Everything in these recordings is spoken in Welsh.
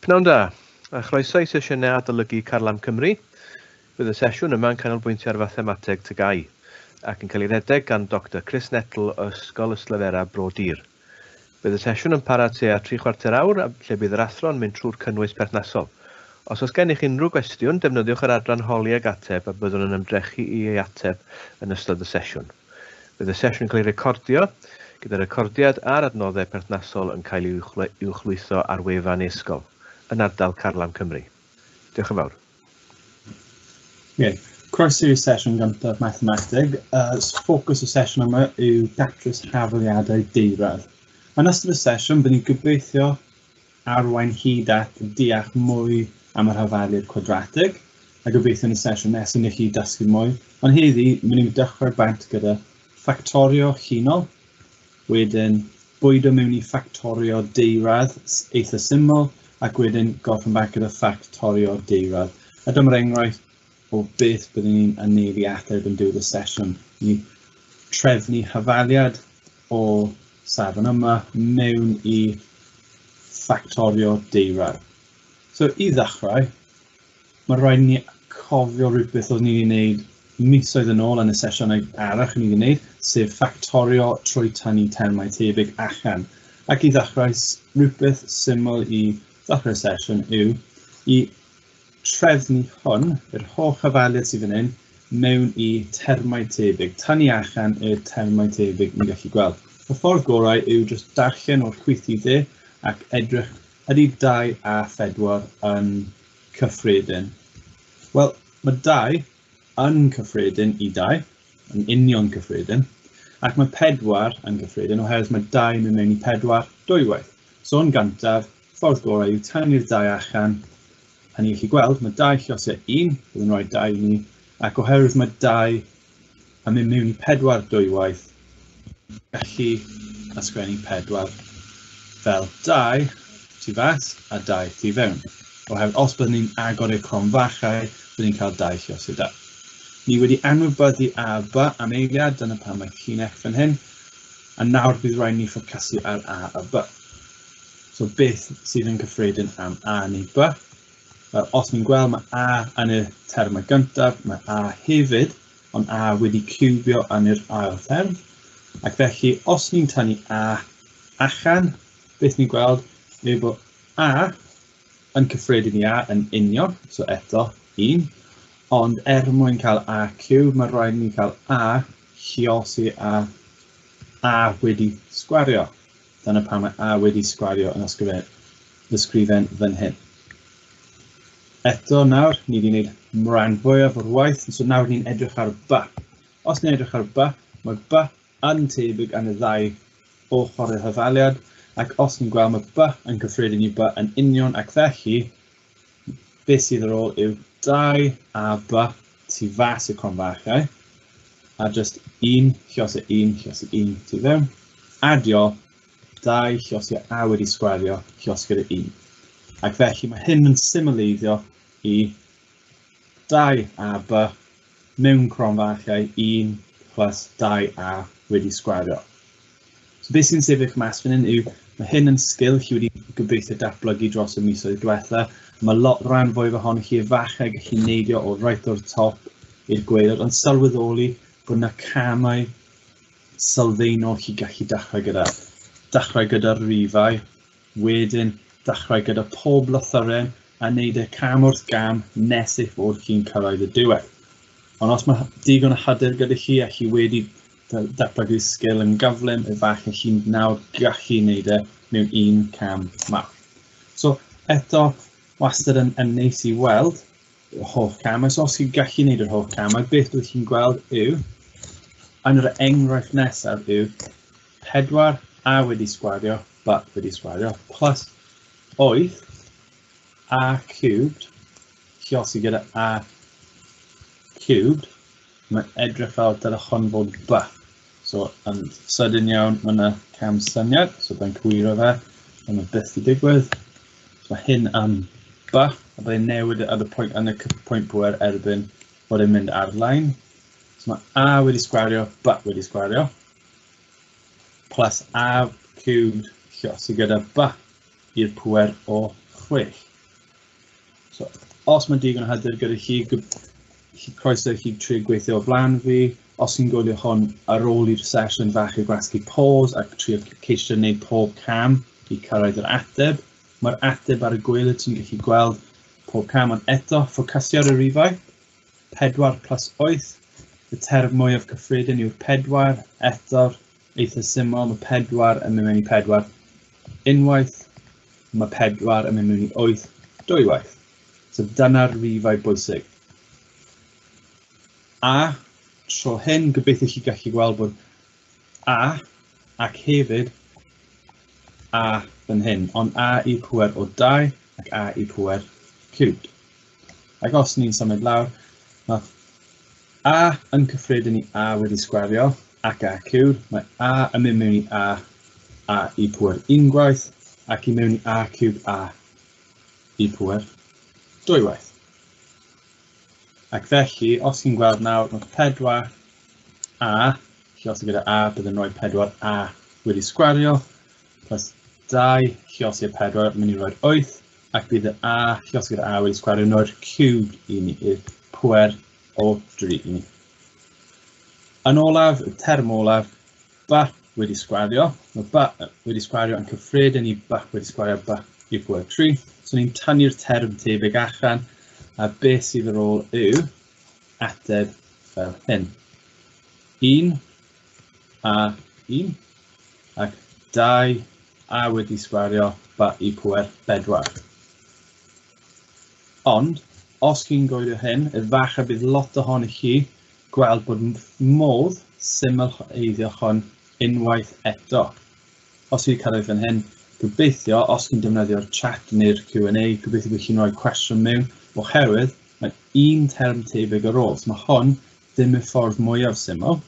Pnawn da, a chroeso i sesiynau adolygu Carlam Cymru. Bydd y sesiwn yma'n canolbwyntio ar Mathemateg TGAU ac yn cael ei redeg gan Dr Chris Nettle o Ysgol Yslefera Bro Dir. Bydd y sesiwn yn para tua 3/4 awr, lle bydd yr athro'n mynd trwy'r cynnwys perthnasol. Os oes gennych unrhyw gwestiwn, defnyddiwch yr adran holi ag ateb a byddwn yn ymdrechu i ei ateb yn ystod y sesiwn. Bydd y sesiwn yn cael ei recordio, gyda'r recordiad a'r adnoddau perthnasol yn cael ei uwchlwytho ar wefan e-sgol yn ardal Carlam Cymru. Diolch yn fawr. Croeso i'r sesiwn gyntaf Mathemateg. Ffocws y sesiwn yma yw datrys hafaliadau deirad. Yn ystod y sesiwn, byddwn ni'n gobeithio arwain hyd at deall mwy am yr hafaliad chwadratig, a gobeithio yn y sesiwn nesaf ni chi dysgu mwy. Ond heddi, byddwn ni'n dechrau bant gyda Ffactorio Llinol, wedyn bwydo mewn i ffactorio deirad eitha syml, ac wedyn gorffen bach gyda ffactorio deirad. A dyma'r enghraifft o beth byddwn ni'n anelu ateb yn diwedd y sesiwn. Ni trefnu hafaliad o safon yma mewn i ffactorio deirad. So i ddechrau, mae rhaid ni cofio rhywbeth oedd ni wedi gwneud misoedd yn ôl yn y sesiynau arall ni wedi gwneud, sef ffactorio trwy tynnu termau tebyg allan. Ac i ddechrau, rhywbeth syml i ddechrau'r sesiwn yw i trefnu hwn, yr holl hafaliad sydd fan hyn, mewn i termau tebyg, tynnu allan y termau tebyg ni'n gallu gweld. Y ffordd gorau yw jyst darllen o'r chwythu dde ac edrych ydy 2 a 4 yn cyffredin. Wel, mae 2 yn cyffredin i 2, yn union cyffredin, ac mae 4 yn gyffredin oherwydd mae 2 yn mewn i 4 dwywaith. So yn gyntaf, ffordd gorau yw tynnu'r 2 allan, a ni'n gallu gweld mae 2 llosau 1, byddwn rhoi 2 i ni, ac oherwydd mae 2 yn mynd mewn i 4 dwywaith, gallu ysgrifennu 4 fel 2 tu fas a 2 tu fewn. Oherwydd os byddwn ni'n agor i'r cronfachau, byddwn ni'n cael 2 llosau 2. Ni wedi anwybyddu a b am eiliad, dyna pan mae llinell fan hyn, a nawr bydd rhaid ni ffocysu ar a a b. So beth sydd yn cyffredin am a neu b? Wel, os ni'n gweld mae a yn y termau gyntaf, mae a hefyd, ond a wedi ciwbio yn yr ail term. Ac felly, os ni'n tynnu a allan, beth ni'n gweld yw bod a yn cyffredin i a yn union, so eto 1. Ond mwyn cael a ciwb, mae rhaid ni cael a lluosi a wedi sgwario. Dyna pan mae a wedi sgwario yn ysgrifen fan hyn. Eto nawr, ni wedi gwneud rhan fwyaf o'r waith, so nawr ni'n edrych ar b. Os ni'n edrych ar b, mae b yn tebyg yn y 2 ochr y hafaliad, ac os ni'n gweld mae b yn cyffredin i b yn union, ac felly, beth sydd ar ôl yw 2 a b tu fas y cronfachau, a just 1 llosau 1 llosau 1 tu fewn, adio 2 llosau a wedi sgwario llosau gyda 1. Ac felly mae hyn yn symleiddio i 2 a b mewn cronfachau 1 plus 2 a wedi sgwario. So beth sy'n sefyll mas fan hyn yw, mae hyn yn sgil chi wedi gobeithio datblygu dros y misoedd diwetha. Mae lot rhan fwyaf ohonych chi efallai gallu neidio o reit o'r top i'r gwaelod, ond sylweddoli bod yna camau sylfaenol chi gallu dechrau gyda. Dechrau gyda'r rifau, wedyn dechrau gyda pob lythyren a wneud y cam wrth gam nes eich fod chi'n cyrraedd y diwedd. Ond os mae digon o hyder gyda chi a chi wedi datblygu sgil yn gyflym, efallai chi'n nawr gallu wneud e mewn 1 cam mawr. So eto, wastad yn neis i weld y holl camau. So os chi'n gallu wneud yr holl camau, beth wyt chi'n gweld yw, yn yr enghraifft nesaf yw 4 a wedi sgwario, b wedi sgwario, plus 8 a cubed, lluosi gyda a cubed, mae'n edrych fel dyle hwn fod b. So yn sydyn iawn, mae yna cam syniad, so byddai'n cywiro fe, ond mae byth i digwydd. So mae hyn am b, a byddai'n newid yn y pwynt pwer erbyn bod e'n mynd ar lain. So mae a wedi sgwario, b wedi sgwario, plus a cubed lluosi gyda b i'r pwer o 6. So, os mae digon o hyder gyda chi croeso chi tri gweithio o blaen fi. Os chi'n gwylio hwn ar ôl i'r sesiwn fach i gwasgu pause ac trio ceisio wneud pob cam i cyrraedd yr ateb. Mae'r ateb ar y gwylio ti'n gallu gweld pob cam, ond eto ffocysio ar y rifau. 4 plus 8. Y term mwyaf cyffredin yw'r 4. Eto'r eitha syml, mae 4 yn mynd mewn i 4 unwaith. Mae 4 yn mynd mewn i 8 dwywaith. So dyna'r rifau bwysig. A, tro hyn, gobeithio chi gallu gweld bod A ac hefyd A fan hyn, ond A i pŵer o 2 ac A i pŵer cubed. Ac os ni'n symud lawr, mae A yn cyffredin i A wedi sgwario ac A cubed. Mae A yn mynd mewn i A i pŵer unwaith ac i mewn i A cubed A i pŵer dwywaith. Ac felly, os chi'n gweld nawr, mae 4 A, lluosi gyda A, byddai'n rhoi 4 A wedi sgwario, plus 2, lluosi 4, mynd i roi 8, ac bydd y A, lluosi gyda A wedi sgwario, yn rhoi'r cubed i ni, i'r pŵer o 3 i ni. Yn olaf, y term olaf, B wedi sgwario, mae B wedi sgwario yn cyffredin i B wedi sgwario B i pŵer 3, so ni'n tynnu'r term tebyg allan, a beth sydd ar ôl yw ateb fel hyn. 1 a 1 ac 2 A wedi sgwario B i pŵer 4. Ond, os chi'n gwylio hyn, efallai bydd lot ohonych chi gweld bod modd syml eiddio hwn unwaith eto. Os chi'n cyrraedd fan hyn, gobeithio, os chi'n defnyddio'r chat neu'r Q&A, gobeithio bod chi'n rhoi cwestiwn mewn, oherwydd mae un term tebyg ar ôl. So mae hwn ddim y ffordd mwyaf syml.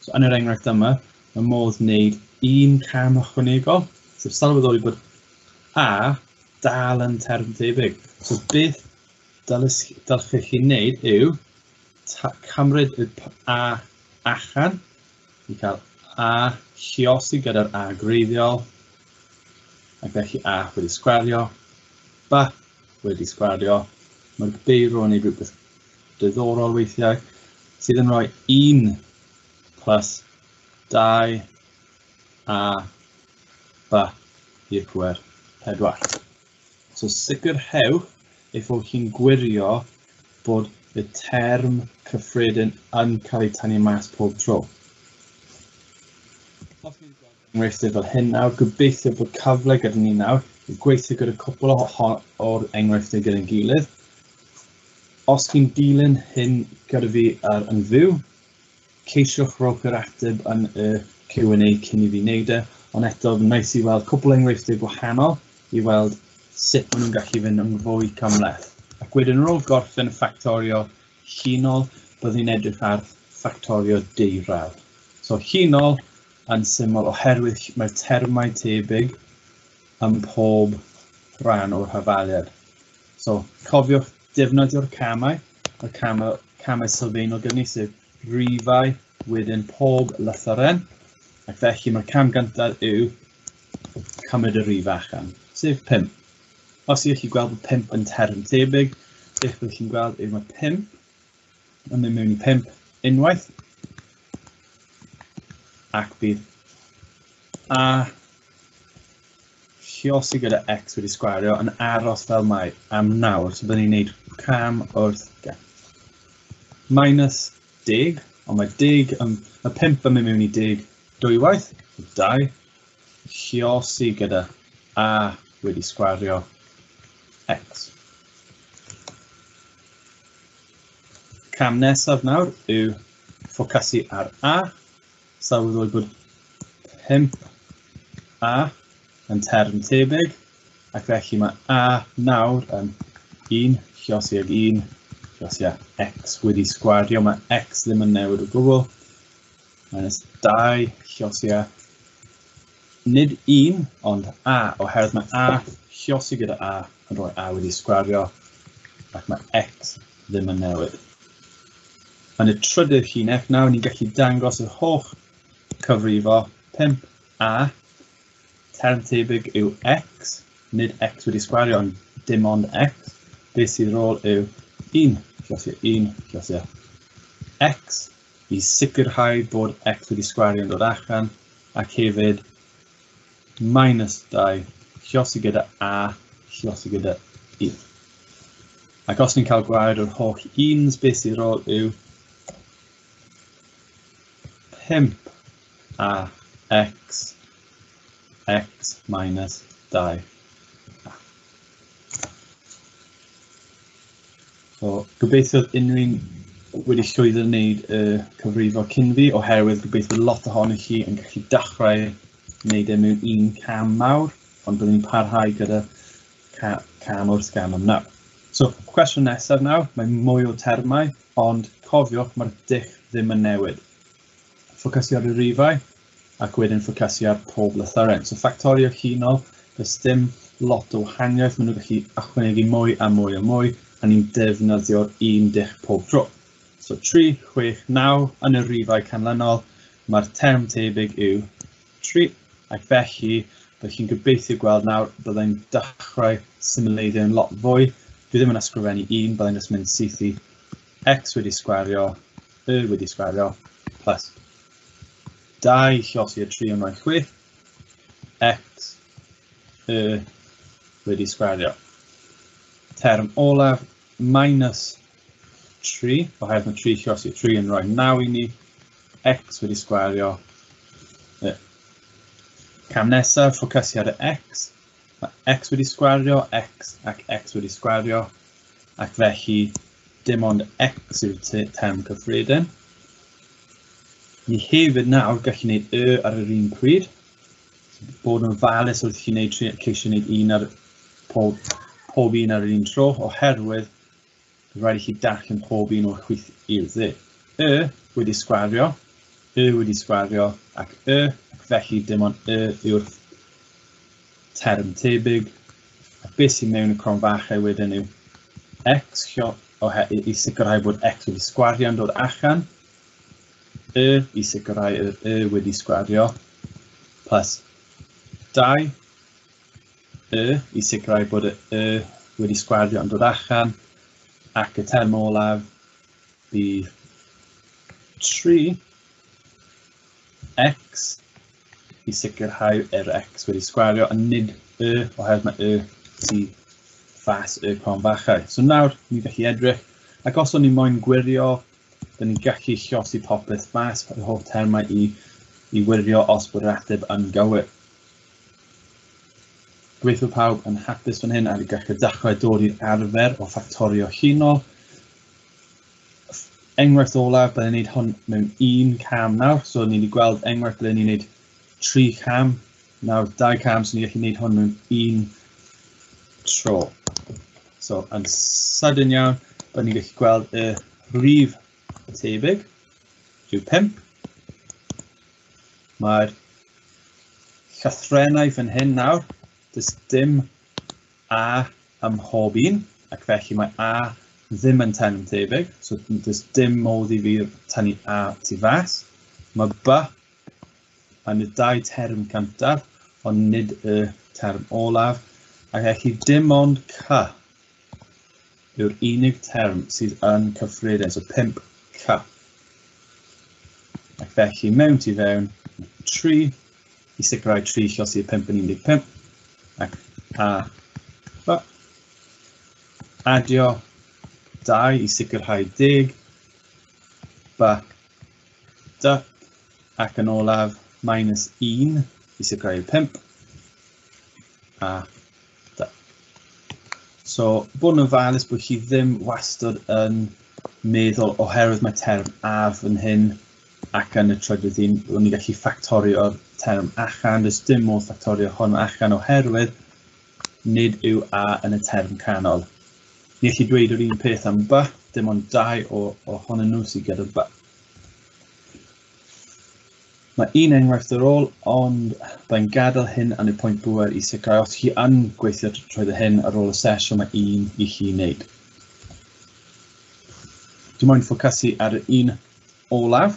So yn yr enghraifft yma, mae modd wneud un cam ychwanegol. Sef sylweddoli bod A dal yn term tebyg. So beth dylech chi wneud yw cymryd y A allan i cael A lluosi gyda'r A greiddiol ac felly A wedi sgwario, B wedi sgwario. Mae'r beiro yn ei rhywbeth diddorol weithiau sydd yn rhoi 1 plus 2 A B i'r pŵer 4. So sicrhewch eich bod chi'n gwirio bod y term cyffredin yn cael ei tynnu mas pob tro. Os chi'n gweld enghreifftiau fel hyn nawr, gobeithio bod cyfle gyda ni nawr i gweithio gyda cwpl o'r enghreifftiau gyda'n gilydd. Os chi'n dilyn hyn gyda fi yn fyw, ceisiwch rowch yr ateb yn y Q&A cyn i fi wneud e, ond eto nice i weld cwpl enghreifftiau gwahanol i weld sut maen nhw'n gallu fynd yn fwy cymhleth. Ac wedyn ar ôl gorffen y ffactorio llinol, byddwn edrych ar ffactorio deurawd. So llinol yn syml oherwydd mae'r termau tebyg yn pob rhan o'r hafaliad. So cofiwch defnyddio'r camau, y camau sylfaenol gyda ni, sef rifau wedyn pob lythyren, ac felly mae'r cam gyntaf yw cymryd y rifau allan, sef 5. Os ydych chi'n gweld bod 5 yn term tebyg, beth byddwch chi'n gweld yw mae 5 yn mynd mewn i 5 unwaith, ac bydd A lluosi gyda x wedi sgwario yn aros fel mae am nawr, so byddwn ni'n gwneud cam wrth minus 10, ond mae 5 yn mynd mewn i 10 dwywaith, 2, lluosi gyda A wedi sgwario x. Cam nesaf nawr yw ffocysu ar A, sylweddoli bod 5 A yn term tebyg, ac felly mae A nawr yn 1, lluosi ag 1, lluosi ag x wedi sgwario, mae x ddim yn newid o gwbl. Minus 2, lluosi ag nid 1, ond A, oherwydd mae A lluosi gyda A yn rhoi A wedi sgwario, ac mae x ddim yn newid. Yn y trydydd llinell nawr, ni'n gallu dangos y holl cyfrifo 5A, term tebyg yw x, nid x wedi sgwario, ond dim ond x. beth sydd ar ôl yw 1 lluosio 1 lluosio x i sicrhau bod x wedi sgwario yn dod allan, ac hefyd minus 2 lluosio gyda a lluosio gyda 1. Ac os ni'n cael gwared o'r holl 1s, beth sydd ar ôl yw 5 a x minus 2. So, gobeithio unrhyw un wedi llwyddo wneud y cyfrifo cyn fi, oherwydd gobeithio lot ohonych chi yn gallu dechrau wneud e mewn un cam mawr, ond byddwn ni'n parhau gyda cam o'r sgam am nawr. So, cwestiwn nesaf nawr, mae mwy o termau, ond cofiwch mae'r dull ddim yn newid. Ffocysu ar y rifau, ac wedyn ffocysu ar pob lythyren. So, ffactorio Llinol, does dim lot o wahaniaeth, maen nhw'n gallu ychwanegu mwy a mwy a mwy, a ni'n defnyddio'r un dull pob tro. So, 3, 6, 9 yn y rifau canlynol, mae'r term tebyg yw 3, ac felly, byddwch chi'n gobeithio gweld nawr byddai'n dechrau symleiddio'n lot fwy. Dwi ddim yn ysgrifennu 1, byddai'n just mynd syth i x wedi sgwario, wedi sgwario, plus 2 lluosio 3 yn rhoi 6, x wedi sgwario. Term olaf minus 3, oherwydd mae 3 lluosio 3 yn rhoi 9 i ni, x wedi sgwario. Cam nesaf, ffocysu ar y x. Mae x wedi sgwario, x ac x wedi sgwario, ac felly dim ond x yw'r term cyffredin. Ni hefyd nawr gallu gwneud ar yr un pryd. Bod yn falus wrth chi ceisio gwneud un ar pob un ar yr un tro, oherwydd rhaid i chi darllen pob un o'r chwith i'r dde. Wedi sgwario, wedi sgwario, ac felly dim ond yw'r term tebyg, ac beth sy'n mewn y cronfachau wedyn yw x i sicrhau bod x wedi sgwario yn dod allan, i sicrhau wedi sgwario, plus 2, i sicrhau bod wedi sgwario yn dod allan, ac y term olaf bydd 3, x i sicrhau x wedi sgwario, a nid oherwydd mae sy'n fas cronfachau. So nawr, ni'n gallu edrych, ac os o'n ni moyn gwirio, dyn ni'n gallu lluosi popeth fas y holl termau i wirio os bod yr ateb yn gywir. Gobeithio pawb yn hapus fan hyn, a ni'n gallu dechrau dod i'r arfer o ffactorio Llinol. Enghraifft olaf, byddai'n gwneud hwn mewn un cam nawr, so ni wedi gweld enghraifft byddai'n gwneud 3 cam, nawr 2 cam, so ni'n gallu gwneud hwn mewn un tro. So, yn sydyn iawn, byddwn ni'n gallu gweld y rhif y tebyg, yw 5. Mae'r llythrennau fan hyn nawr, does dim a ym mhob un, ac felly mae a ddim yn term tebyg, so does dim modd i fi tynnu a tu fas. Mae b yn y 2 term cyntaf, ond nid y term olaf, ac felly dim ond c yw'r unig term sydd yn cyffredin, so 5 c. Ac felly mewn ti fewn, 3, i sicrhau 3 lluosi 5 yn 15, ac a b. Adio 2 i sicrhau 10, b, d, ac yn olaf minus 1 i sicrhau 5, a d. So, bod yn ofalus bod chi ddim wastad yn meddwl oherwydd mae term a fan hyn ac yn y trydydd un, bod ni'n gallu ffactorio'r term allan, does dim modd ffactorio hwn allan oherwydd nid yw a yn y term canol. Ni'n gallu dweud yr un peth am b, dim ond 2 ohonyn nhw sydd gyda b. Mae un enghraifft ar ôl, ond byddai'n gadael hyn yn y pwynt bwyr i sicrhau os chi yn gweithio trwy hyn ar ôl y sesiwn, mae un i chi wneud. Dwi'n moyn ffocysu ar un olaf,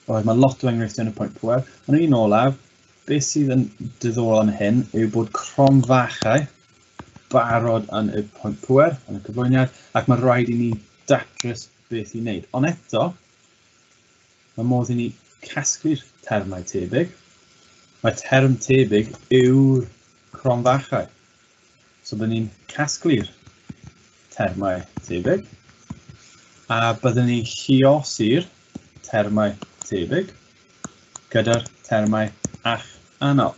oherwydd mae lot o enghreifftiau yn y pwynt bwyr. Yn un olaf, beth sydd yn diddorol yn hyn yw bod cronfachau barod yn y pwynt pŵer, yn y cyflwyniad, ac mae rhaid I ni datrys beth I wneud. Ond eto, mae modd I ni casglu'r termau tebyg. Mae term tebyg yw'r cronfachau. So byddwn ni'n casglu'r termau tebyg, a byddwn ni'n lluosi'r termau tebyg gyda'r termau allanol.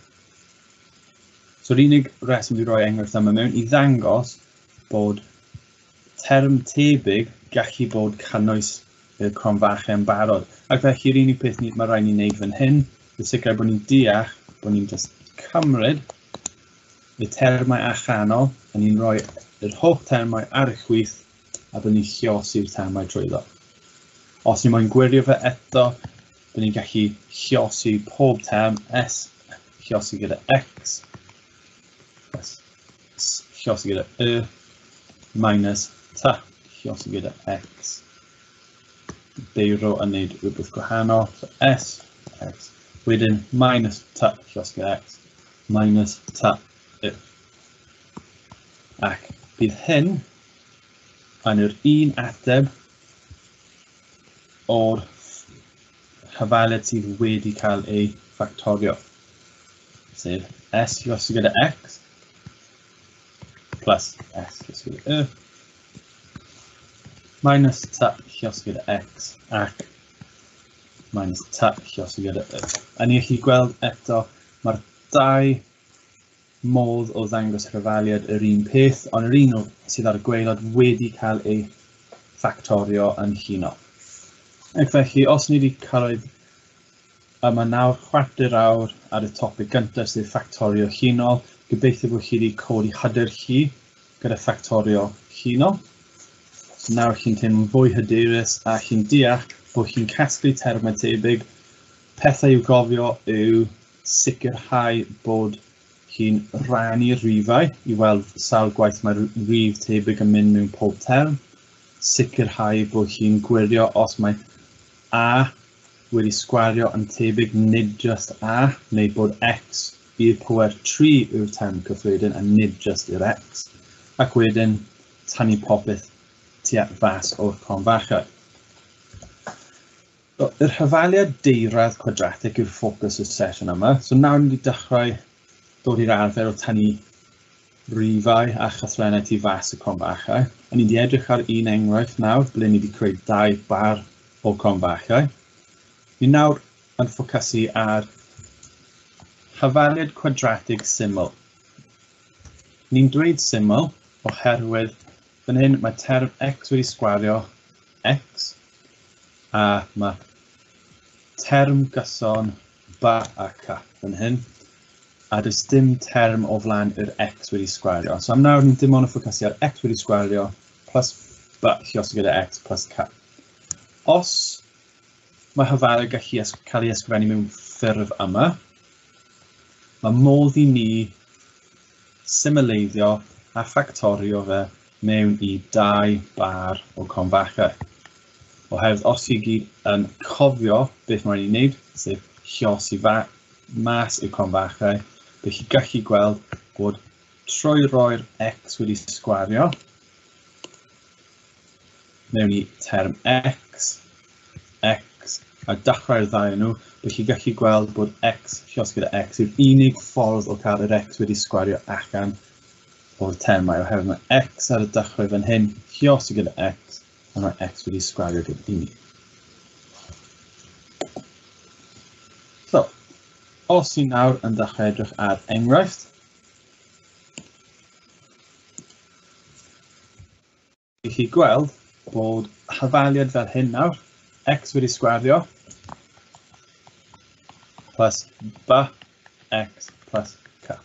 So'r unig reswm dwi'n rhoi enghraifft yma mewn I ddangos bod term tebyg gallu bod cynnwys y cronfachau yn barod. Ac felly'r unig peth mae rhaid ni wneud fan hyn, yw sicr bod ni'n deall bod ni'n just cymryd y termau allanol, a ni'n rhoi yr holl termau ar y chwith, a bod ni'n lluosi'r termau trwyddo. Os ni moyn gwirio fe eto, bod ni'n gallu lluosi pob term S, lluosi gyda X, lluosi gyda Y, minus T, lluosi gyda X. Beiro yn neud rhywbeth gwahanol, so S, X. Wedyn minus T, lluosi gyda X, minus T, Y. Ac bydd hyn yn yr un ateb o'r hyfaliad sydd wedi cael ei ffactorio. Sef S lluosi gyda X plus S lluosi gyda Y minus T lluosi gyda X ac minus T lluosi gyda Y. A ni gallu gweld eto mae'r dau modd o ddangos rhyfaliad yr un peth, ond yr un sydd ar y gwaelod wedi cael ei ffactorio yn llinol. Ac felly, os ni wedi cyrraedd yma nawr chwarter awr ar y topig gyntaf sydd ffactorio llinol, gobeithio bod chi wedi codi hyder chi gyda ffactorio llinol. So nawr chi'n teimlo'n fwy hyderus a chi'n deall bod chi'n casglu termau tebyg. Pethau i'w gofio yw sicrhau bod chi'n rannu'r rhifau I weld sawl gwaith mae'r rhif tebyg yn mynd mewn pob term. Sicrhau bod chi'n gwirio os mae A wedi sgwario yn tebyg nid just A, neu bod X i'r pŵer 3 yw'r term cyffredin a nid just i'r X. Ac wedyn tynnu popeth tuag fas o'r cronfachau. Yr hyfaliad deiradd cwadratig yw'r ffocws y sesiwn yma. So nawr ni wedi dechrau dod i'r arfer o tynnu rhifau a chythrenau tu fas y cronfachau. A ni wedi edrych ar un enghraifft nawr, ble ni wedi creu 2 bar o cronfachau. Ni nawr yn ffocysu ar hyfaliad cwadratig syml. Ni'n dweud syml oherwydd fan hyn mae term X wedi sgwario X a mae term gyson B a C fan hyn. A does dim term o flaen yr X wedi sgwario. So am nawr ni'n dim ond yn ffocysu ar X wedi sgwario plus B lluosi gyda X plus C. Os mae hyfaliad gallu cael ei ysgrifennu mewn ffurf yma, mae modd I ni symleiddio a ffactorio fe mewn I 2 bar o cronfachau. Oherwydd os I gyd yn cofio beth mae'n ei wneud, sef lluosi mas y cronfachau, bydd chi gallu gweld bod trwy roi'r X wedi sgwario mewn I term X, a dechrau'r ddau nhw, bydd chi gallu gweld bod X lluosi gyda X yw'r unig ffordd o cael yr X wedi sgwario allan o'r termau, oherwydd mae X ar y dechrau fan hyn lluosi gyda X, a mae X wedi sgwario gyda unig. So, os I nawr yn dechrau edrych ar enghraifft, chi chi gweld bod hyfaliad fel hyn nawr, X wedi sgwario plus B X plus C.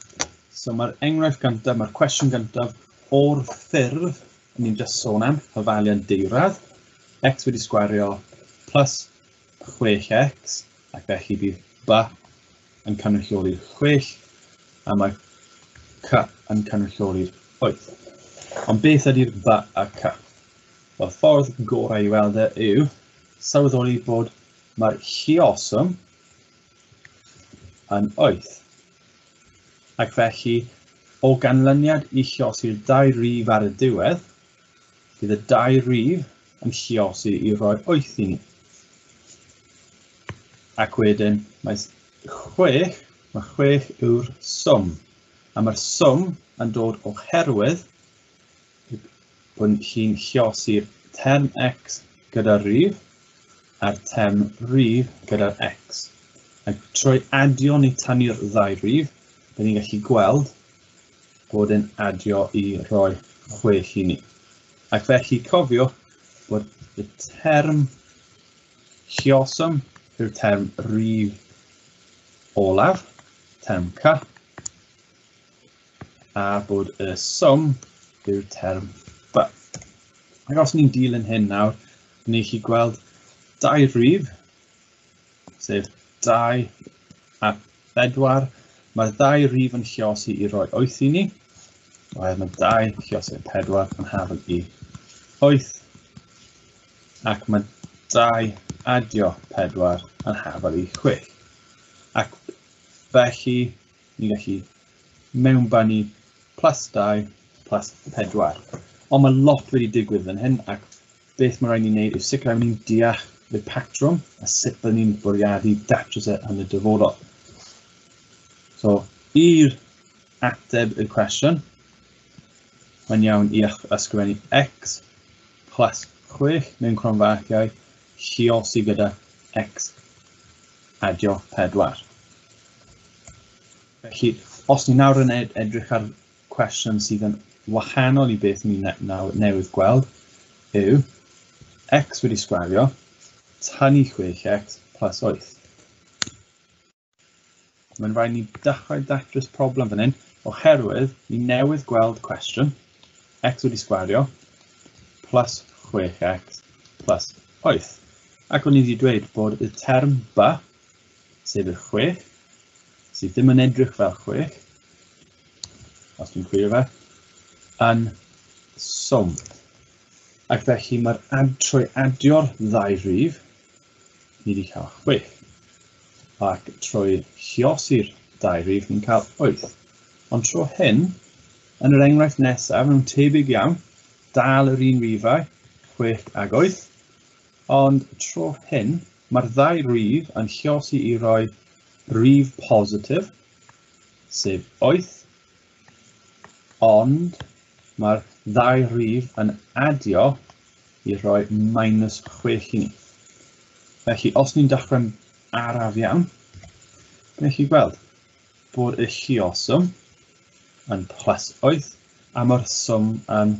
So mae'r enghraifft gyntaf, mae'r cwestiwn gyntaf o'r ffurf ni'n just sôn am, hyfaliad deiradd, X wedi sgwario plus 6X, ac felly bydd B yn cynrychioli'r 6, a mae C yn cynrychioli'r 8. Ond beth ydy'r B a C? Wel, ffordd gorau I weld yw sylweddoli bod mae'r lluoswm yn 8. Ac felly O ganlyniad i lluosi'r dau rif ar y diwedd, bydd y dau rif yn lluosi i roi 8 i ni. Ac wedyn mae 6 yw'r swm. A mae'r swm yn dod oherwydd bod chi'n lluosi'r term x gyda'r rif a'r term rif gyda'r x. Ac trwy adio neu tannu'r ddau rif, bydd ni'n gallu gweld bod yn adio i roi 6 i ni. Ac felly cofio bod y term lluosum yw'r term rif olaf, term c, a bod y swm yw'r term b. Ac os ni'n dilyn hyn nawr, ni chi gweld dau rif, sef 2 a 4. Mae'r dau rif yn lluosi i roi 8 i ni, oherwydd mae 2 lluosi 4 yn hafel i 8, ac mae 2 adio 4 yn hafel i 6. Ac felly, ni'n gallu mewnbynnu plus 2 plus 4. Ond mae lot wedi digwydd yn hyn, ac beth mae rhaid ni'n gwneud yw sicrhau ni'n deall y patrwm a sut byddwn ni'n bwriadu datrys yn y dyfodol. So, i'r ateb y cwestiwn, mae'n iawn i ysgrifennu x plus 6 mewn cronfaciau lluosi gyda x adio 4. Felly, os ni nawr yn edrych ar cwestiwn sydd yn wahanol i beth ni newydd gweld, yw x wedi sgwario tannu 6x plus 8. Mae'n rhaid ni dechrau datrys problem fan hyn, oherwydd ni newydd gweld cwestiwn x wedi sgwario plus 6x plus 8. Ac o'n i wedi dweud bod y term b, sef y 6, sydd ddim yn edrych fel 6, os dwi'n cwirio fe, yn swm. Ac felly trwy adio'r ddau rif, ni wedi cael 6. Ac trwy lluosi'r dau rif, ni'n cael 8. Ond tro hyn, yn yr enghraifft nesaf, mewn tebyg iawn, dal yr un rifau, 6 ag 8. Ond tro hyn, mae'r ddau rif yn lluosi i roi rif positif, sef 8, ond mae'r ddau rif yn adio i roi minus 6 i ni. Felly, os ni'n dechrau'n araf iawn, ni'n chi gweld bod y lluosum yn plus 8 a mae'r swm yn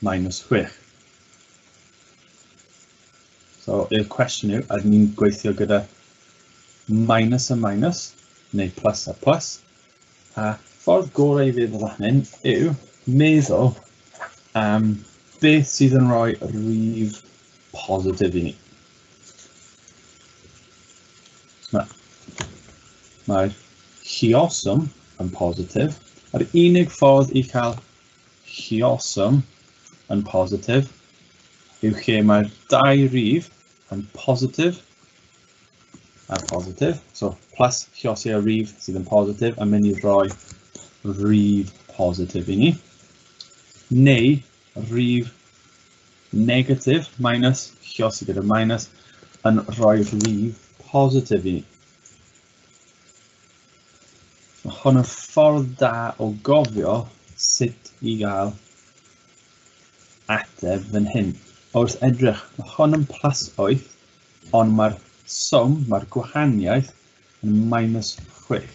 minus 6. So, y cwestiwn yw, ydyn ni'n gweithio gyda minus a minus, neu plus a plus. A ffordd gorau i feddwl hyn yw meddwl am beth sydd yn rhoi rif positif i ni. Mae'r lluosum yn positif. Yr unig ffordd i cael lluosum yn positif yw lle mae'r dau rif yn positif a positif. So, plus lluosi y rif sydd yn positif yn mynd i roi rif positif i ni. Neu rif negatif, minus, lluosi gyda minus, yn rhoi rif positif i ni. Mae hwn yn ffordd da o gofio sut i gael ateb fan hyn. Wrth edrych, mae hwn yn plus 8, ond mae'r swm, mae'r gwahaniaeth, yn minus 6.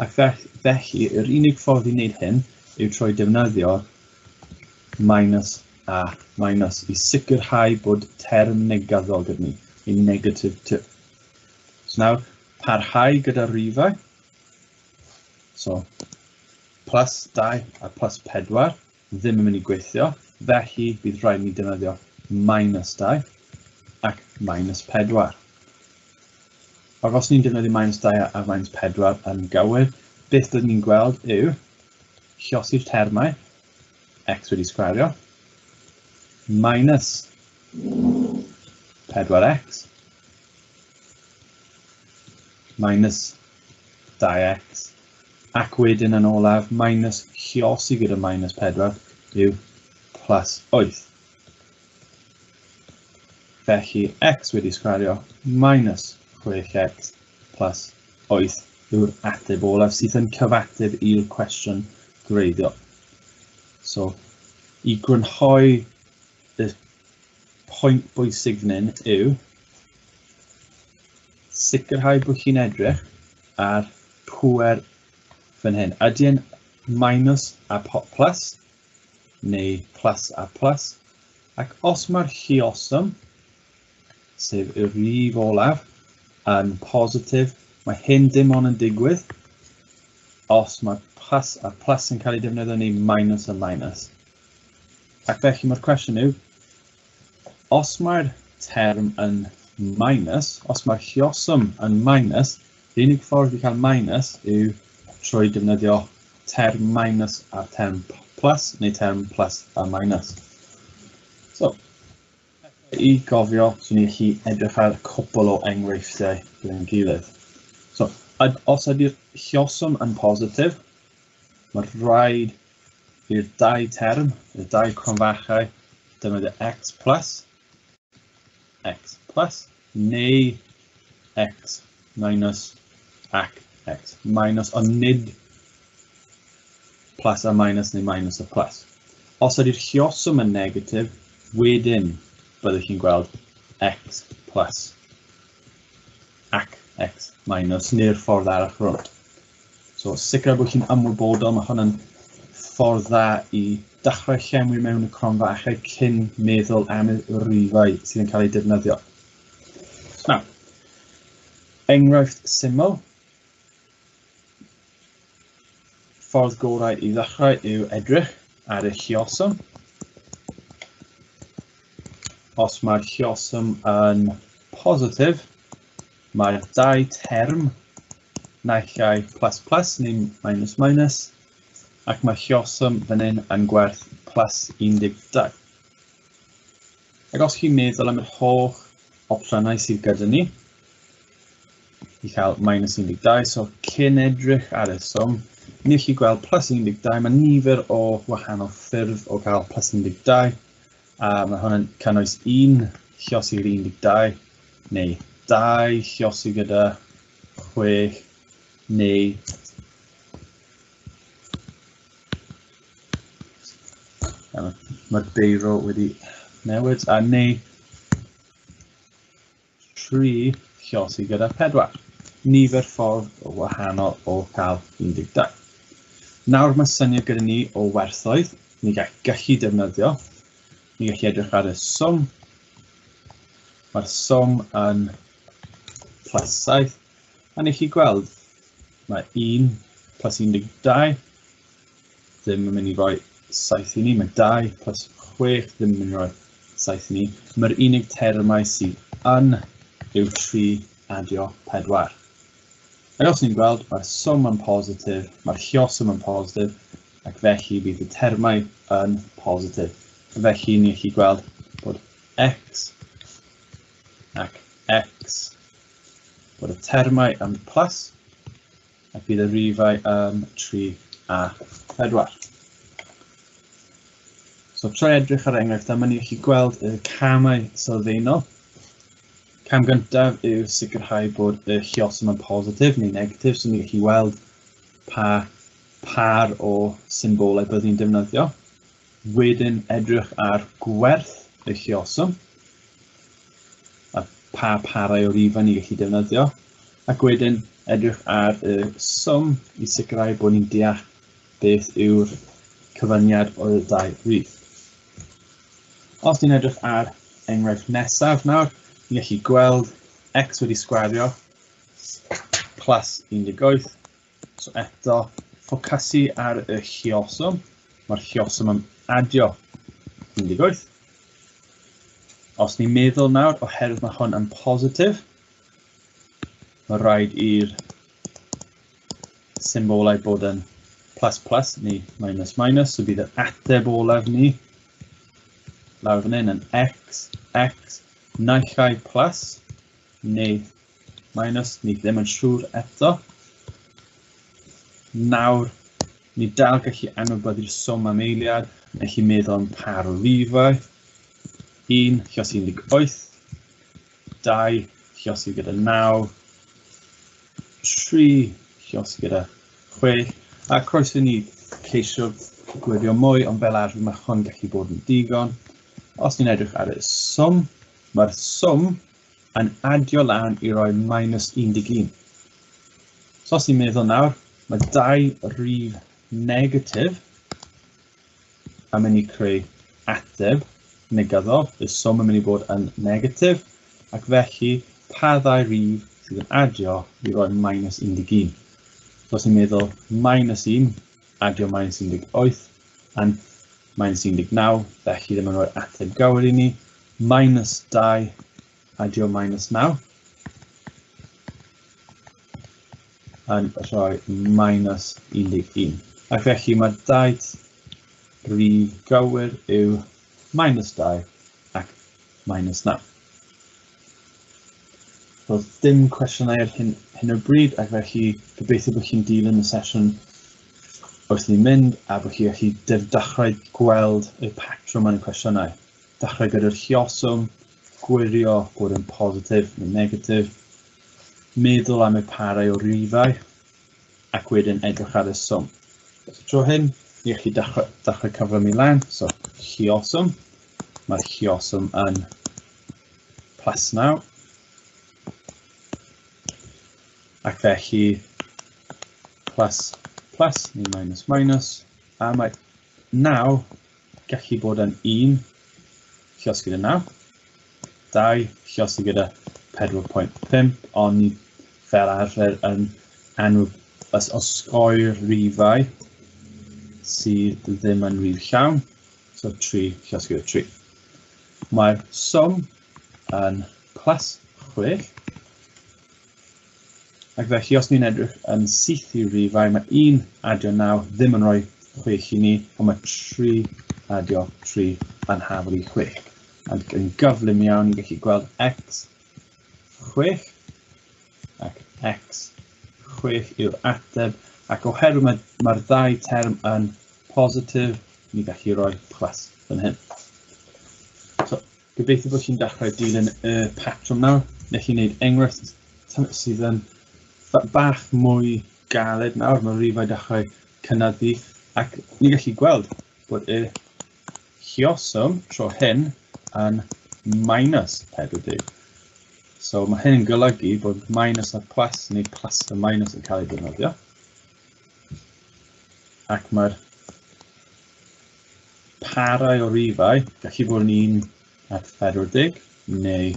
Ac felly, yr unig ffordd i wneud hyn yw trwy defnyddio minus a minus i sicrhau bod term negyddol gyda ni, i negative 2. So nawr, parhau gyda rifau. So, plus 2 a plus 4 ddim yn mynd i gweithio, felly bydd rhaid ni defnyddio minus 2 ac minus 4. Ac os ni'n defnyddio minus 2 a minus 4 yn gywir, beth dydyn ni'n gweld yw lluosi'r termau, x wedi sgwario, minus 4x, minus 2x, Ac wedyn yn olaf, minus lluosi gyda minus 4 yw plus 8. Felly x wedi sgwario minus 6x plus 8 yw'r ateb olaf sydd yn cyfateb i'r cwestiwn gwreiddiol. So, I grynhoi y pwynt bwysig fan hyn yw sicrhau bod chi'n edrych ar pŵer fan hyn. Ydy yn minus a plus, neu plus a plus, ac os mae'r lluosum, sef y rif olaf, yn positif, mae hyn dim ond yn digwydd os mae plus a plus yn cael ei defnyddio neu minus a minus. Ac felly mae'r cwestiwn yw, os mae'r term yn minus, os mae'r lluosum yn minus, l'unig ffordd i cael minus yw trwy defnyddio term minus a term plus, neu term plus a minus. So, I gofio, swn i'n gallu edrych ar cwpl o enghreifftiau gyda'n gilydd. So, os ydy'r lluosum yn positif, mae'r rhaid i'r dau term, y dau cronfachau, defnyddio x plus, neu x minus ac x minus, ond nid plus a minus neu minus a plus. Os ydy'r lluosum yn negatif, wedyn byddwch chi'n gweld x plus ac x minus neu'r ffordd arall rownd. So, sicr bod chi'n ymwybodol, mae hwn yn ffordd dda I dechrau llenwi mewn y cronfachau cyn meddwl am y rifau sydd yn cael ei defnyddio. Nawr, enghraifft syml. Ffordd gorau I ddechrau yw edrych ar y lluosum. Os mae'r lluosum yn positif, mae'r dau term naill plus plus neu minus minus, ac mae lluosum fan hyn yn gwerth plus 12. Ac os chi'n meddwl am yr holl opsiynau sydd gyda ni, I cael minus 12, so cyn edrych ar y swm, ni chi gweld plus 12, mae nifer o wahanol ffyrdd o gael plus 12, a mae hwn yn cynnwys 1 lluosi gyda 12, neu 2 lluosi gyda 6, neu mae'r beiro wedi newid, a neu 3 lluosi gyda 4. Nifer ffordd o wahanol o cael 12. Nawr mae syniad gyda ni o werthoedd, ni gallu defnyddio. Ni gallu edrych ar y swm. Mae'r swm yn plus 7. A ni chi gweld, mae 1 plus 12 ddim yn mynd I roi 7 I ni. Mae 2 plus 6 ddim yn mynd I roi 7 I ni. Mae'r unig termau sydd yn yw 3 adio 4. Ac os ni'n gweld, mae'r swm yn positif, mae'r lluosum yn positif, ac felly bydd y termau yn positif. Felly ni gallu gweld bod x ac x, bod y termau yn plus, ac bydd y rifau yn 3 a 4. So, trwy edrych ar enghraifft yma, ni gallu gweld y camau sylfaenol. Cam gyntaf yw sicrhau bod y lluosum yn positif neu negatif, so ni gallu weld pa par o symbolau bydd ni'n defnyddio. Wedyn edrych ar gwerth y lluosum, a pa parau o rifau ni gallu defnyddio, ac wedyn edrych ar y swm I sicrhau bod ni'n deall beth yw'r cyfyniad o'r dau rif. Os ni'n edrych ar enghraifft nesaf nawr, ni gallu gweld x wedi sgwario plus 18. So eto, ffocysu ar y lluosum. Mae'r lluosum yn adio 18. Os ni'n meddwl nawr, oherwydd mae hwn yn positif, mae rhaid i'r symbolau bod yn plus plus neu minus minus, so bydd yr ateb olaf ni lawr fan hyn yn x, naill plus neu minus, ni ddim yn siŵr eto. Nawr, ni dal gallu anwybyddu'r swm am eiliad, neu chi meddwl am par o rifau. 1, lluosi 18, 2, lluosi gyda 9, 3, lluosi gyda 6, a croeso ni ceisio gwirio mwy, ond fel arfer mae hwn gallu bod yn digon. Os ni'n edrych ar y swm, mae'r swm yn adio lan i roi -11. So os ni'n meddwl nawr, mae 2 rif negatif yn mynd i creu ateb negyddol, y swm yn mynd i bod yn negatif, ac felly pa 2 rif sydd yn adio i roi -11. So os ni'n meddwl -1 adio -18 yn -19, felly ddim yn rhoi ateb gywir i ni, -2 adio -9 yn rhoi -11. Ac felly mae 2 rif gywir yw -2 ac -9. Roedd dim cwestiynau ar hyn o bryd, ac felly gobeithio bod chi'n dilyn y sesiwn wrth ni'n mynd, a bod chi gallu dechrau gweld y patrwm yn y cwestiynau. Dechrau gyda'r lluoswm, gwirio bod yn positif neu negatif, meddwl am y parau o rifau, ac wedyn edrych ar y swm. So, tro hyn, ni gallu dechrau cyfrymu lan. So, lluoswm. Mae'r lluoswm yn +9. Ac felly, plus neu -, a mae 9 gallu bod yn 1, lluosi gyda 9, 2, lluosi gyda 4.5, ond ni fel arfer yn osgoi'r rifau sydd ddim yn rif llawn, so 3, lluosi gyda 3. Mae'r swm yn +6, ac felly os ni'n edrych yn syth i'r rifau, mae 1 adio 9 ddim yn rhoi 6 i ni, ond mae 3 adio 3 yn hafod i 6. Ac yn gyflym iawn, ni'n gallu gweld x 6 ac x 6 yw'r ateb, ac oherwydd mae'r 2 term yn positif, ni'n gallu rhoi plus fan hyn. So, gobeithio bod chi'n dechrau dilyn y patrwm nawr. Neu chi'n gwneud enghraifft sydd yn bach mwy galed nawr, mae rifau dechrau cynyddu, ac ni'n gallu gweld bod y lluoswm tro hyn yn -40. So mae hyn yn golygu bod minus a plus neu plus a minus yn cael ei defnyddio. Ac mae'r parau o rifau gallu bod yn 1 a 40, neu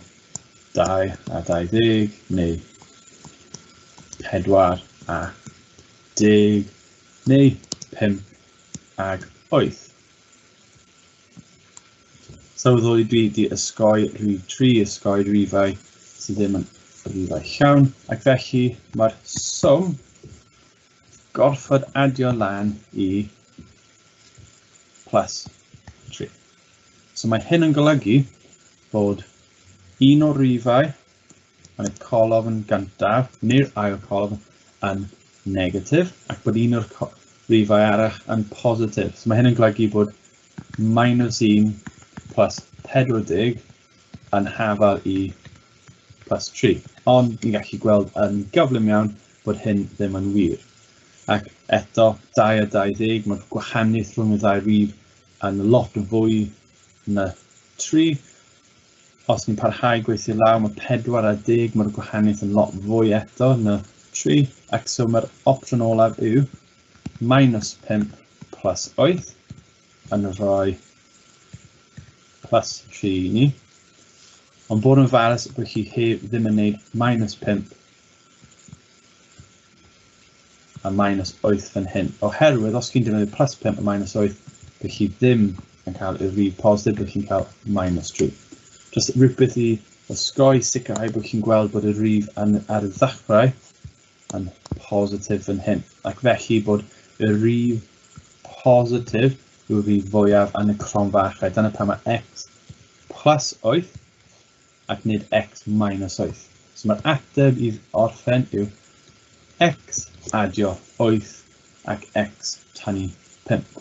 2 a 20, neu 4 a 10, neu 5 ag 8. Sylweddoli dwi wedi osgoi rhif 3, osgoi rifau sydd ddim yn rifau llawn, ac felly mae'r swm gorfod adio lan i plus 3. So mae hyn yn golygu bod un o'r rifau yn y colofn gyntaf, neu'r ail colofn yn negatif, ac bod un o'r rifau arall yn positif. So mae hyn yn golygu bod -1 plus 40 yn hafal i plus 3. Ond ni'n gallu gweld yn gyflym iawn bod hyn ddim yn wir. Ac eto, 2 a 20, mae'r gwahaniaeth rhwng y ddau rif yn lot fwy na 3. Os ni'n parhau gweithio law, mae 4 a 10, mae'r gwahaniaeth yn lot fwy eto na 3. Ac so mae'r opsiwn olaf yw -5 plus 8 yn rhoi plus 3 i ni. Ond bod yn farus bod chi ddim yn gwneud -5 a -8 fan hyn. Oherwydd, os chi'n defnyddio +5 a -8, bydd chi ddim yn cael y rif positif, bydd chi'n cael -3. Jyst rhywbeth i osgoi, sicrhau bod chi'n gweld bod y rif ar y ddechrau yn positif fan hyn. Ac felly bod y rif positif yw'r rif fwyaf yn y cronfachau. Dyna pan mae x plus 8 ac nid x minus 8. So mae'r ateb i orffen yw x adio 8 ac x tynnu 5.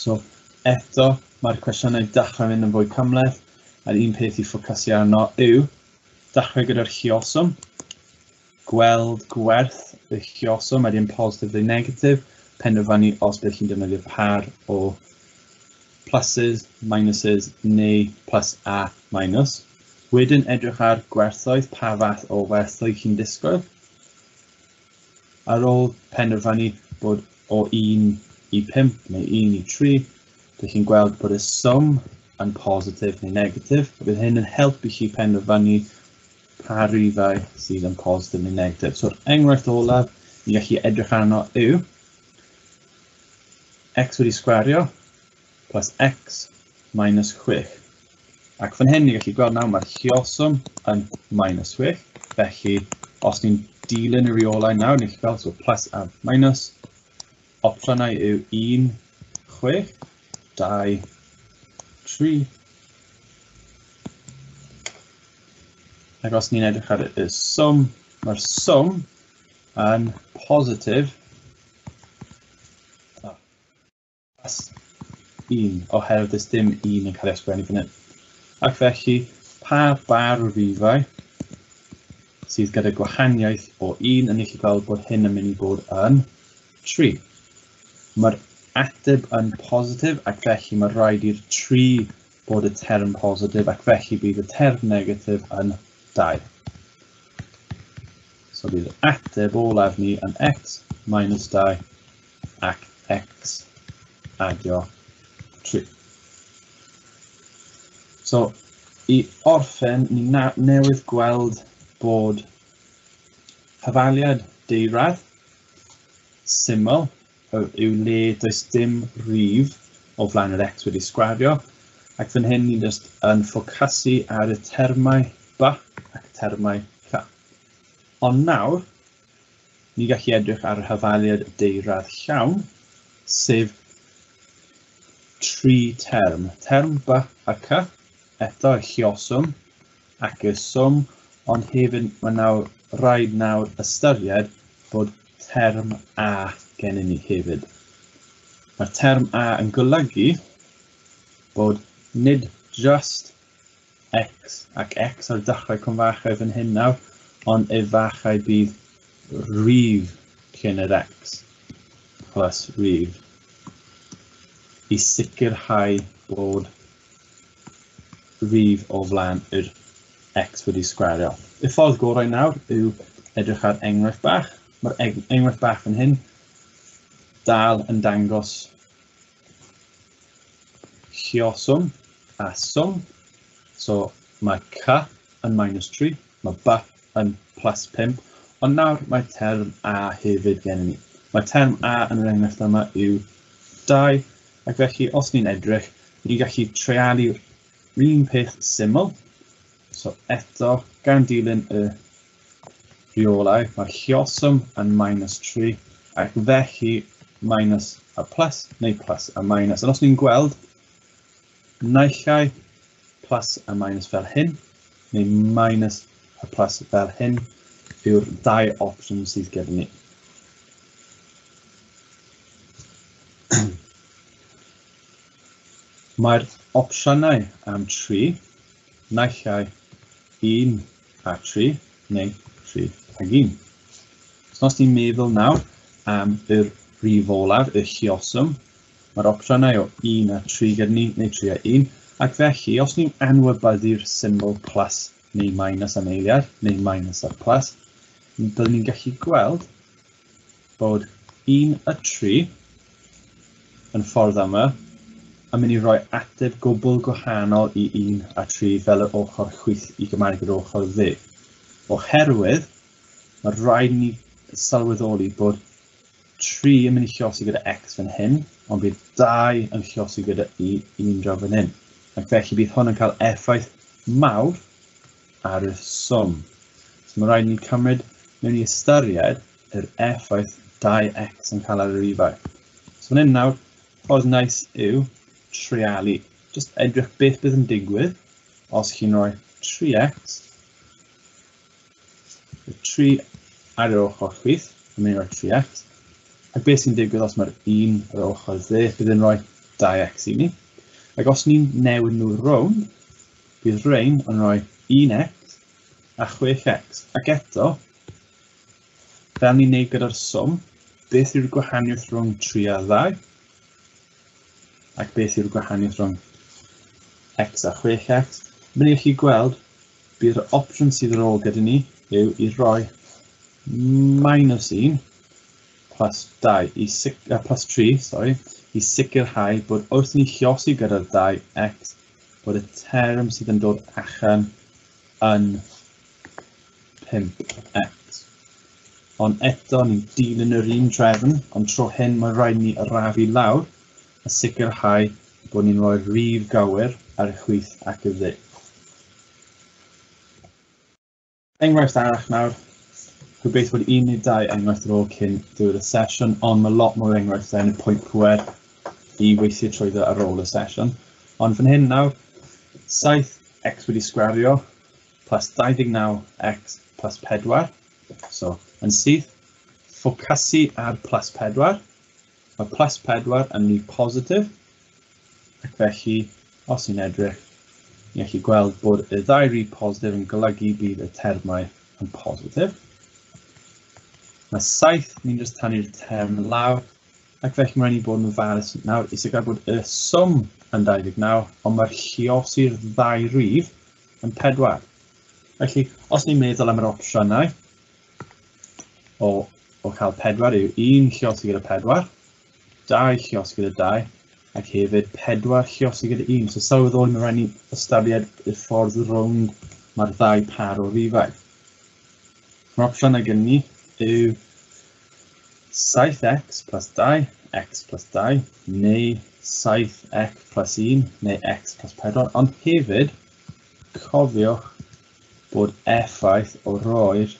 So, eto, mae'r cwestiynau dechrau mynd yn fwy cymhleth, a'r un peth i ffocysu arno yw dechrau gyda'r lluosum, gweld gwerth y lluosum, ydy'n positif neu negatif, penderfynu os bydd chi'n defnyddio par o pluses, minuses, neu plus a minus. Wedyn edrych ar gwerthoedd, pa fath o werthoedd chi'n disgwyl. Ar ôl penderfynu bod o 1 i 5 neu 1 i 3, bydd chi'n gweld bod y sum yn positif neu negatif. Bydd hyn yn helpu chi penderfynu pa rifau sydd yn positif neu negatif. So'r enghraifft olaf ni gallu edrych arno yw x wedi sgwario plus x minus 6. Ac fan hyn ni gallu gweld nawr mae'r lluosum yn minus 6. Felly, os ni'n dilyn y reolau nawr, ni'n gallu gweld so plus a minus. Opsiynau yw 1, 6, 2, 3. Ac os ni'n edrych ar y sum, mae'r sum yn positif plus 1, oherwydd does dim 1 yn cael ei ysgrifennu fan hyn. Ac felly, pa bar o rifau sydd gyda gwahaniaeth o 1 yn eich gweld bod hyn yn mynd i bod yn 3. Mae'r ateb yn positif ac felly mae rhaid i'r 3 bod y term positif ac felly bydd y term negatif yn 2. So bydd y ateb olaf ni yn x minus 2 ac x adio 3. So, i orffen, ni newydd gweld bod hyfaliad deiradd syml yw le does dim rif o flaen yr x wedi sgwario, ac fan hyn ni'n just yn ffocysu ar y termau b ac termau c. Ond nawr, ni gallu edrych ar y hyfaliad deiradd llawn, sef 3 term. Term b a c, eto y lluosum ac y sum, ond hefyd mae rhaid nawr ystyried bod term a gennym ni hefyd. Mae'r term a yn golygu bod nid just x ac x ar dechrau cynfachau fan hyn nawr, ond efallai bydd rif cyn yr x plus rif i sicrhau bod rif o flaen yr x wedi sgwario. Y ffordd gorau nawr yw edrych ar enghraifft bach. Mae'r enghraifft bach fan hyn dal yn dangos lluosum a sum. So mae c yn minus 3, mae b yn plus 5, ond nawr mae term a hefyd gennym ni. Mae term a yn yr enghraifft yma yw 2, ac felly os ni'n edrych, ni'n gallu treialu un peth syml. So eto, gan dilyn y reolau, mae'r lluosum yn minus 3, ac felly minus a plus neu plus a minus. And os ni'n gweld, naillai plus a minus fel hyn, neu minus a plus fel hyn, yw'r 2 opsiwn sydd gyda ni. Mae'r opsiynau am 3, naillai 1 a 3, neu 3 ag 1. So os ni'n meddwl nawr am yr rif olaf, y lluosum, mae'r opsiynau o 1 a 3 gyda ni, neu 3 a 1, ac felly os ni'n anwybyddu'r symbol plus neu minus am eiliad, neu minus a plus, byddwn ni'n gallu gweld bod 1 a 3 yn ffordd yma yn mynd i roi ateb gwbl gwahanol i 1 a 3 fel y ochr chwith i gymaru gyda'r ochr dde. Oherwydd, mae rhaid ni sylweddoli bod 3 yn mynd i lluosi gyda x fan hyn, ond bydd 2 yn lluosi gyda 1 draw fan hyn. Ac felly bydd hwn yn cael effaith mawr ar y sum. So mae rhaid ni cymryd mewn i ystyried yr effaith 2x yn cael ar y rifau. So fan hyn nawr, ffordd nice yw treialu. Just edrych beth bydd yn digwydd os chi'n rhoi 3x, 3 ar yr ochr chwith, yn mynd i roi 3x, Ac beth sy'n digwydd os mae'r 1 ar ochr dde, bydd yn rhoi 2x i ni. Ac os ni'n newid nhw rownd, bydd rhain yn rhoi 1x a 6x. Ac eto, fel ni'n neud gyda'r swm, beth yw'r gwahaniaeth rhwng 3 a 2? Ac beth yw'r gwahaniaeth rhwng x a 6x? Bydd ni'n gallu gweld bydd'r opsiwn sydd ar ôl gyda ni yw i roi -1 plus 3, i sicrhau bod wrth ni lluosi gyda'r 2x, bod y term sydd yn dod allan yn 5x. Ond eto ni'n dilyn yr un trefn, ond tro hyn mae rhaid ni arafu lawr a sicrhau bod ni'n rhoi rif gywir ar y chwith ac y dde. Enghraifft arall nawr, gobeithio bod 1 neu 2 enghraifft ar ôl cyn diwedd y sesiwn, ond mae lot mwy enghraifft yn y pwynt pwer i weithio trwyddo ar ôl y sesiwn. Ond fan hyn nawr, 7x wedi sgwario plus 29x plus 4. So, yn syth, ffocysu ar plus 4. Mae plus 4 yn rif positif, ac felly, os ni'n edrych, ni'n gallu gweld bod y ddau rif positif yn golygu bydd y termau yn positif. Mae 7, ni'n just tannu'r term lawr, ac felly mae'n rhaid i bod yn ofalus nawr i sicrhau bod y swm yn 29, ond mae'r lluosi'r ddau rif yn 4. Felly, os ni'n meddwl am yr opsiynau o cael 4 yw 1 lluosi gyda 4, 2 lluosi gyda 2, ac hefyd 4 lluosi gyda 1. So sylweddoli mae rhaid ni ystyried y ffordd rhwng mae'r ddau par o rifau. Mae'r opsiynau gen ni yw 7x plus 2, x plus 2, neu 7x plus 1, neu x plus 4. Ond hefyd, cofiwch bod effaith o roi'r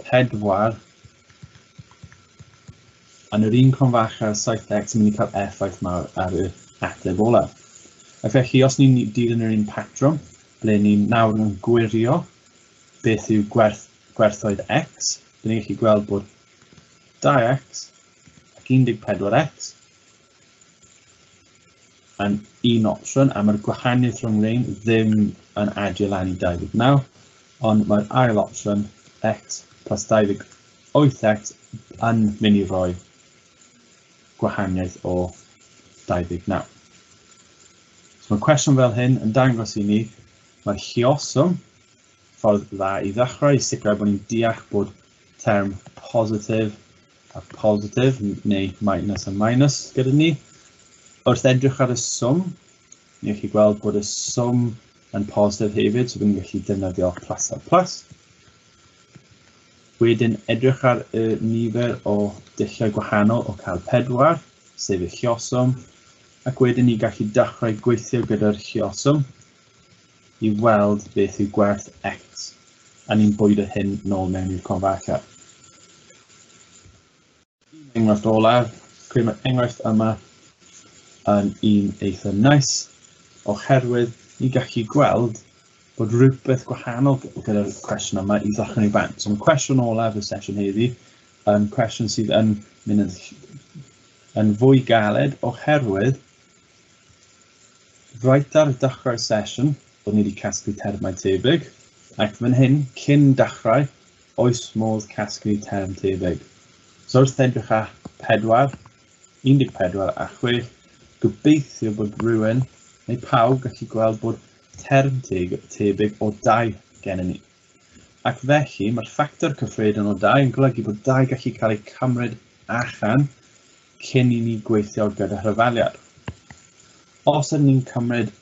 4 yn yr un cronfachau 7x yn mynd i cael effaith mawr ar y ateb olaf. A felly, os ni'n dilyn yr un patrwm, ble ni'n nawr yn gwirio beth yw gwerthoedd x, byddwn ni'n gallu gweld bod 2x ac 14x yn un opsiwn, a mae'r gwahaniaeth rhwng rhain ddim yn adio lan i 29, ond mae'r ail opsiwn x plus 28x yn mynd i roi gwahaniaeth o 29. So mae cwestiwn fel hyn yn dangos i ni mae lluoswm ffordd dda i ddechrau i sicrhau bod ni'n deall bod term positif a positif neu minus a minus gyda ni. Wrth edrych ar y swm, ni'n gallu gweld bod y swm yn positif hefyd, so byddwn ni'n gallu defnyddio plus a plus. Wedyn edrych ar y nifer o dulliau gwahanol o cael 4, sef y lluoswm, ac wedyn ni gallu dechrau gweithio gyda'r lluoswm i weld beth yw gwerth x, a ni'n bwydo hyn nôl mewn i'r cronfachau. Enghraifft olaf, credu mae'r enghraifft yma yn un eitha neis, oherwydd ni gallu gweld bod rhywbeth gwahanol gyda'r cwestiwn yma i ddechrau ni bant. So mae cwestiwn olaf y sesiwn heddi yn cwestiwn sydd yn mynd yn fwy galed oherwydd right ar dechrau'r sesiwn bod ni wedi casglu termau tebyg, ac fan hyn, cyn dechrau, oes modd casglu term tebyg. So wrth edrych â 4, 14 a 6, gobeithio bod rhywun neu pawb gallu gweld bod term tebyg o 2 gennym ni. Ac felly, mae'r ffactor cyffredin o 2 yn golygu bod 2 gallu cael ei cymryd allan cyn i ni gweithio gyda rhyfaliad. Os ydym ni'n cymryd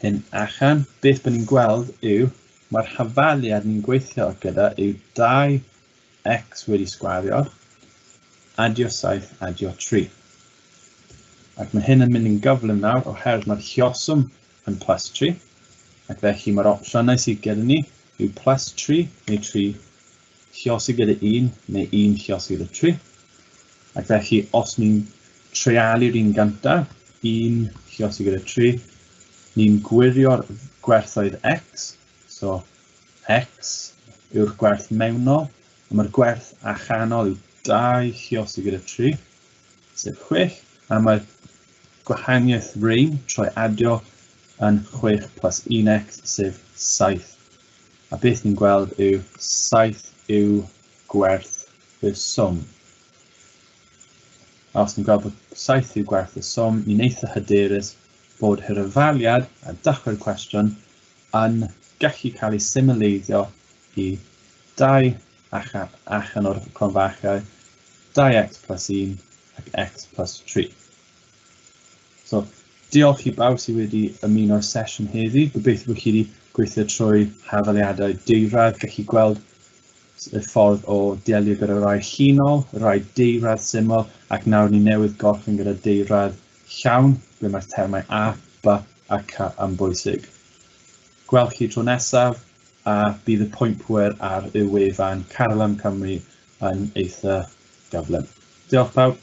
hyn allan, beth bydd ni'n gweld yw mae'r hyfaliad ni'n gweithio gyda yw 2x wedi sgwario, adio 7, adio 3. Ac mae hyn yn mynd yn gyflym nawr oherwydd mae'r lluoswm yn plus 3, ac felly mae'r opsiynau sydd gyda ni yw plus 3 neu 3 lluosi gyda 1 neu 1 lluosi gyda 3. Ac felly os ni'n treialu'r un gyntaf, 1 lluosi gyda 3, ni'n gwirio'r gwerthoedd x, so x yw'r gwerth mewnol, a mae'r gwerth allanol yw 2 lluosi gyda 3, sef 6, a mae'r gwahaniaeth rein trwy adio yn 6 plus 1x sef 7. A beth ni'n gweld yw 7 yw gwerth y swm. A os ni'n gweld bod 7 yw gwerth y swm, ni'n eitha hyderus bod yr hyfaliad a dechrau'r cwestiwn yn gallu cael ei symleiddio i 2 allan o'r cronfachau, 2x plus 1 ac x plus 3. So, diolch i bawb sydd wedi ymuno'r sesiwn heddi. Gobeithio bod chi wedi gweithio trwy hafaliadau deiradd, gallu gweld y ffordd o delio gyda rai llinol, rai deiradd syml, ac nawr ni newydd gorffen gyda deiradd llawn, ble mae'r termau a, b a c yn bwysig. Gweld chi tro nesaf, a bydd y pwynt pŵer ar y wefan Carlam Cymru yn eitha gyflym. Diolch pawb.